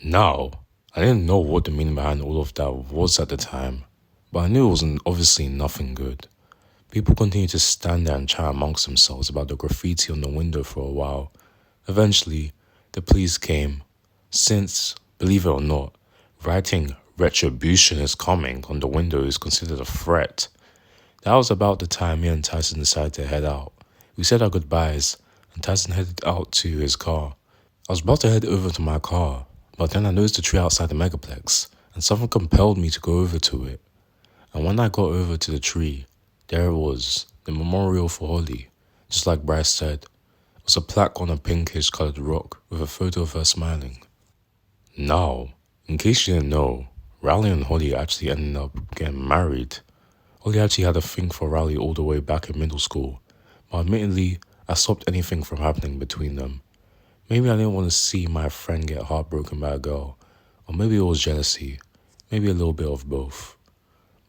Now, I didn't know what the meaning behind all of that was at the time, but I knew it was obviously nothing good. People continued to stand there and chat amongst themselves about the graffiti on the window for a while. Eventually, the police came, since, believe it or not, writing retribution is coming on the window is considered a threat. That was about the time me and Tyson decided to head out. We said our goodbyes, and Tyson headed out to his car. I was about to head over to my car, but then I noticed a tree outside the megaplex, and something compelled me to go over to it. And when I got over to the tree, there it was, the memorial for Holly. Just like Bryce said, it was a plaque on a pinkish coloured rock with a photo of her smiling. Now, in case you didn't know, Riley and Holly actually ended up getting married. Holly actually had a thing for Riley all the way back in middle school, but admittedly, I stopped anything from happening between them. Maybe I didn't want to see my friend get heartbroken by a girl, or maybe it was jealousy, maybe a little bit of both.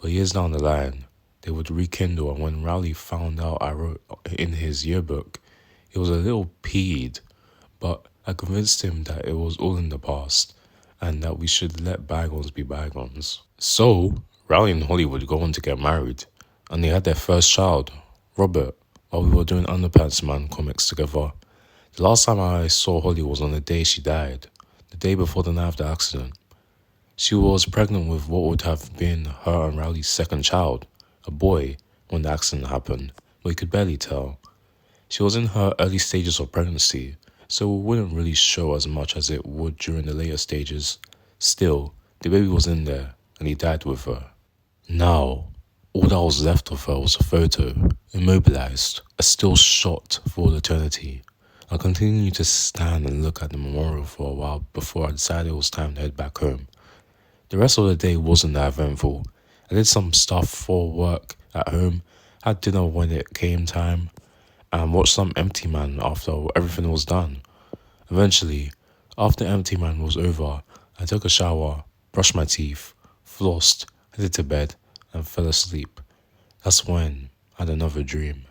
But years down the line, they would rekindle, and when Riley found out I wrote in his yearbook, he was a little peeved, but I convinced him that it was all in the past, and that we should let bygones be bygones. So, Riley and Holly would go on to get married, and they had their first child, Robert, while we were doing Underpants Man comics together. The last time I saw Holly was on the day she died, the day before the night of the accident. She was pregnant with what would have been her and Riley's second child, a boy, when the accident happened, but you could barely tell. She was in her early stages of pregnancy, so it wouldn't really show as much as it would during the later stages. Still, the baby was in there, and he died with her. Now, all that was left of her was a photo, immobilized, a still shot for all eternity. I continued to stand and look at the memorial for a while before I decided it was time to head back home. The rest of the day wasn't that eventful. I did some stuff for work at home, had dinner when it came time, and watched some Empty Man after everything was done. Eventually, after Empty Man was over, I took a shower, brushed my teeth, flossed, headed to bed, and fell asleep. That's when I had another dream.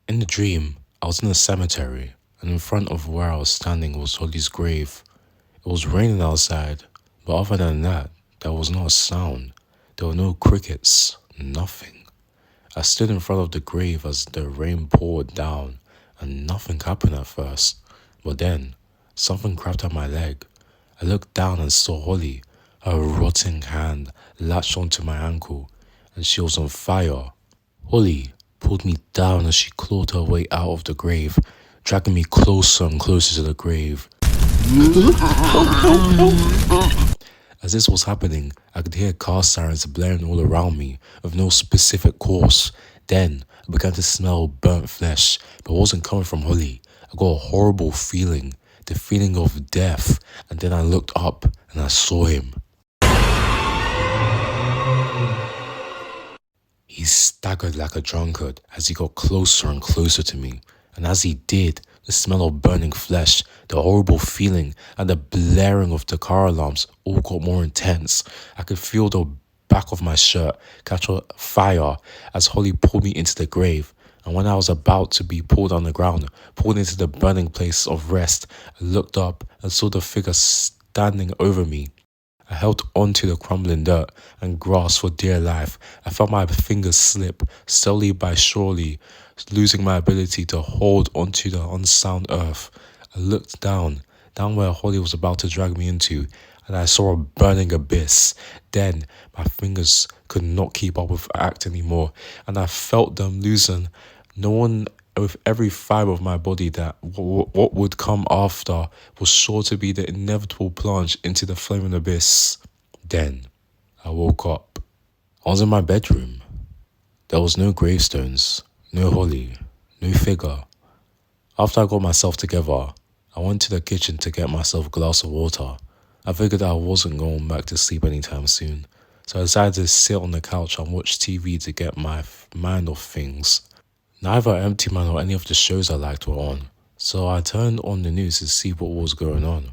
In the dream, I was in a cemetery, and in front of where I was standing was Holly's grave. It was raining outside, but other than that, there was not a sound. There were no crickets, nothing. I stood in front of the grave as the rain poured down, and nothing happened at first. But then, something grabbed at my leg. I looked down and saw Holly, her rotting hand latched onto my ankle, and she was on fire. Holly pulled me down as she clawed her way out of the grave, dragging me closer and closer to the grave. As this was happening, I could hear car sirens blaring all around me, of no specific cause. Then, I began to smell burnt flesh, but it wasn't coming from Holly. I got a horrible feeling, the feeling of death, and then I looked up and I saw him. He staggered like a drunkard as he got closer and closer to me, and as he did, the smell of burning flesh, the horrible feeling, and the blaring of the car alarms all got more intense. I could feel the back of my shirt catch on fire as Holly pulled me into the grave, and when I was about to be pulled on the ground, pulled into the burning place of rest, I looked up and saw the figure standing over me. I held onto the crumbling dirt and grasped for dear life. I felt my fingers slip, slowly by surely, losing my ability to hold onto the unsound earth. I looked down where Holly was about to drag me into, and I saw a burning abyss. Then, my fingers could not keep up with the act anymore, and I felt them loosen. Knowing with every fibre of my body that what would come after was sure to be the inevitable plunge into the flaming abyss. Then, I woke up. I was in my bedroom. There was no gravestones, no Holly, no figure. After I got myself together, I went to the kitchen to get myself a glass of water. I figured I wasn't going back to sleep anytime soon, so I decided to sit on the couch and watch TV to get my mind off things. Neither Empty Man or any of the shows I liked were on, so I turned on the news to see what was going on.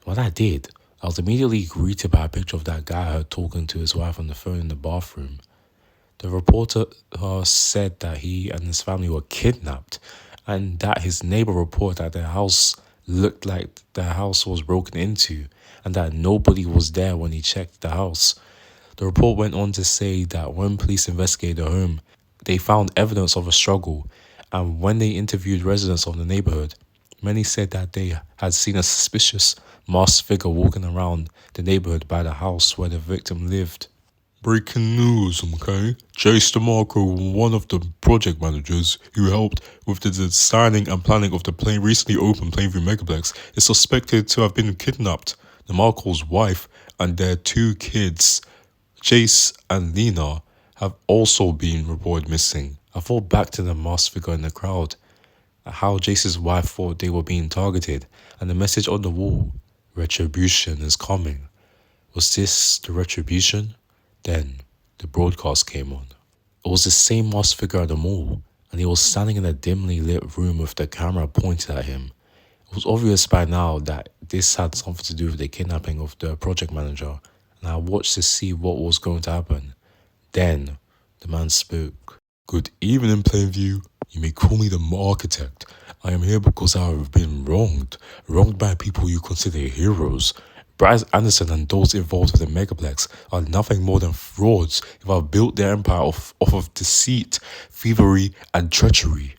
When I did, I was immediately greeted by a picture of that guy I heard talking to his wife on the phone in the bathroom. The reporter said that he and his family were kidnapped, and that his neighbor reported that their house looked like the house was broken into and that nobody was there when he checked the house. The report went on to say that when police investigated the home, they found evidence of a struggle, and when they interviewed residents of the neighborhood, many said that they had seen a suspicious masked figure walking around the neighborhood by the house where the victim lived. Breaking news, okay? Jace DeMarco, one of the project managers who helped with the designing and planning of the recently opened Plainview Megaplex, is suspected to have been kidnapped. DeMarco's wife and their two kids, Jace and Lena, have also been reported missing. I thought back to the masked figure in the crowd, how Jace's wife thought they were being targeted, and the message on the wall, retribution is coming. Was this the retribution? Then the broadcast came on. It was the same masked figure at the mall, and he was standing in a dimly lit room with the camera pointed at him. It was obvious by now that this had something to do with the kidnapping of the project manager, and I watched to see what was going to happen. Then the man spoke. Good evening, Plainview. You may call me the architect. I am here because I have been wronged by people you consider heroes. Bryce Anderson and those involved with the Megaplex are nothing more than frauds who have built their empire off of deceit, thievery, and treachery.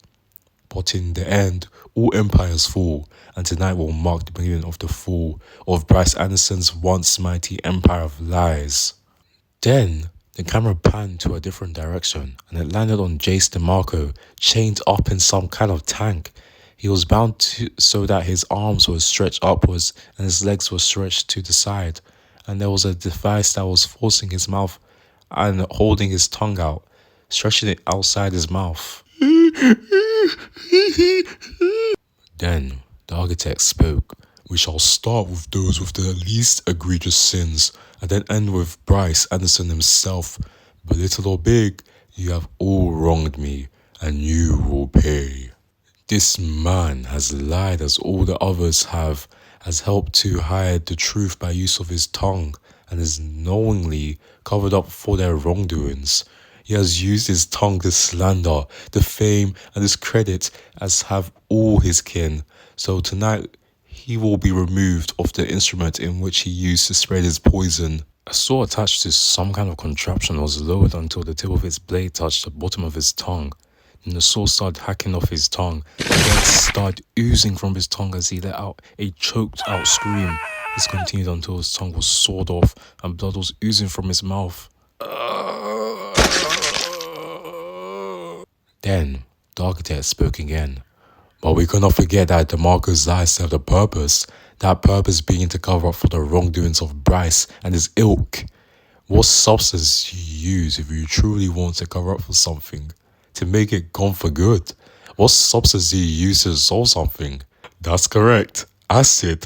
But in the end, all empires fall, and tonight will mark the beginning of the fall of Bryce Anderson's once mighty empire of lies. Then, the camera panned to a different direction, and it landed on Jace DeMarco, chained up in some kind of tank. He was bound so that his arms were stretched upwards and his legs were stretched to the side, and there was a device that was forcing his mouth and holding his tongue out, stretching it outside his mouth. Then the architect spoke. We shall start with those with the least egregious sins, and then end with Bryce Anderson himself. But little or big, you have all wronged me, and you will pay. This man has lied as all the others have, has helped to hide the truth by use of his tongue, and has knowingly covered up for their wrongdoings. He has used his tongue to slander, the fame, and discredit as have all his kin. So tonight, he will be removed of the instrument in which he used to spread his poison. A saw attached to some kind of contraption was lowered until the tip of its blade touched the bottom of his tongue. Then the saw started hacking off his tongue. Blood started oozing from his tongue as he let out a choked out scream. This continued until his tongue was sawed off and blood was oozing from his mouth. Then the architect spoke again. But we cannot forget that DeMarco's lies served a purpose, that purpose being to cover up for the wrongdoings of Bryce and his ilk. What substance do you use if you truly want to cover up for something, to make it gone for good? What substance do you use to solve something? That's correct, acid.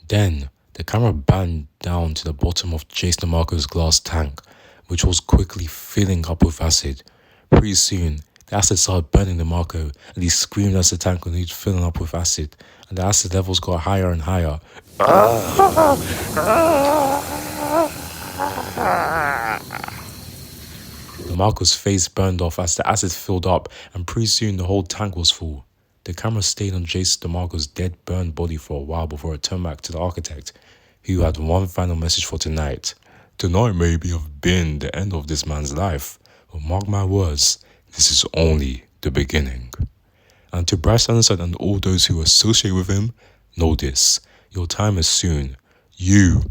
Then the camera banned down to the bottom of Jace DeMarco's glass tank, which was quickly filling up with acid. Pretty soon, the acid started burning DeMarco, and he screamed as the tank continued filling up with acid, and the acid levels got higher and higher. DeMarco's face burned off as the acid filled up, and pretty soon the whole tank was full. The camera stayed on Jace DeMarco's dead, burned body for a while before it turned back to the architect, who had one final message for tonight. Tonight may have been the end of this man's life, but mark my words, this is only the beginning. And to Bryce Anderson and all those who associate with him, know this, your time is soon. You,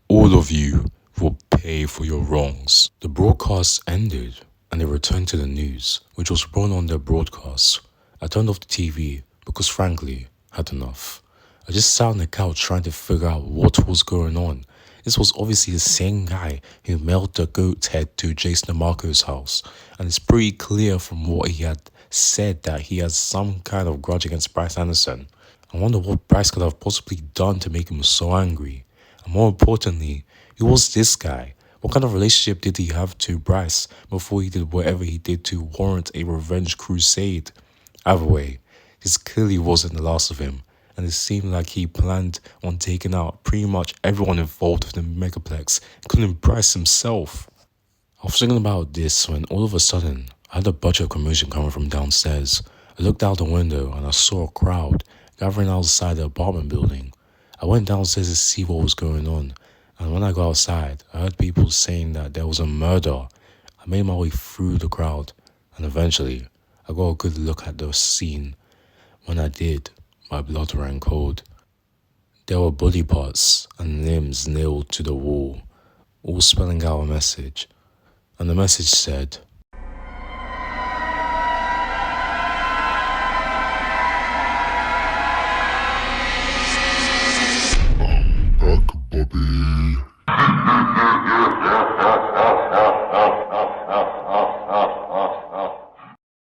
all of you, will pay for your wrongs. The broadcast ended, and they returned to the news, which was run on their broadcast. I turned off the TV because, frankly, I had enough. I just sat on the couch trying to figure out what was going on. This was obviously the same guy who mailed the goat's head to Jason DeMarco's house, and it's pretty clear from what he had said that he has some kind of grudge against Bryce Anderson. I wonder what Bryce could have possibly done to make him so angry. And more importantly, who was this guy? What kind of relationship did he have to Bryce before he did whatever he did to warrant a revenge crusade? Either way, this clearly wasn't the last of him, and it seemed like he planned on taking out pretty much everyone involved with the Megaplex, including Bryce himself. I was thinking about this when all of a sudden, I had a bunch of commotion coming from downstairs. I looked out the window and I saw a crowd gathering outside the apartment building. I went downstairs to see what was going on, and when I got outside, I heard people saying that there was a murder. I made my way through the crowd, and eventually, I got a good look at the scene. When I did, my blood ran cold. There were body parts and limbs nailed to the wall, all spelling out a message. And the message said,